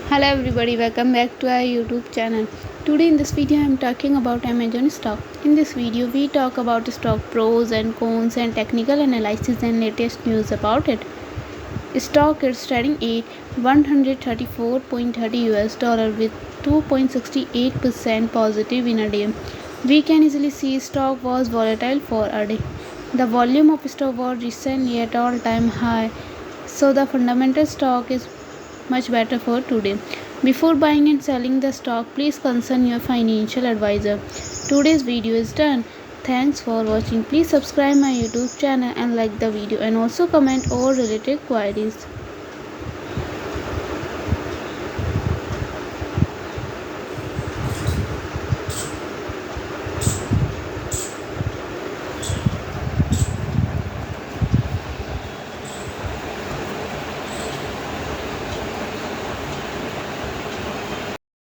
Hello everybody, welcome back to our YouTube channel. Today in this video I am talking about Amazon stock. In this video we talk about stock pros and cons and technical analysis and latest news about it. Stock is trading at 134.30 US dollar with 2.68% positive in a day. We can easily see stock was volatile for a day. The volume of stock was recently at all-time high, so the fundamental stock is much better for today. Before buying and selling the stock, please consult your financial advisor. Today's video is done. Thanks for watching. Please subscribe my YouTube channel and like the video and also comment all related queries.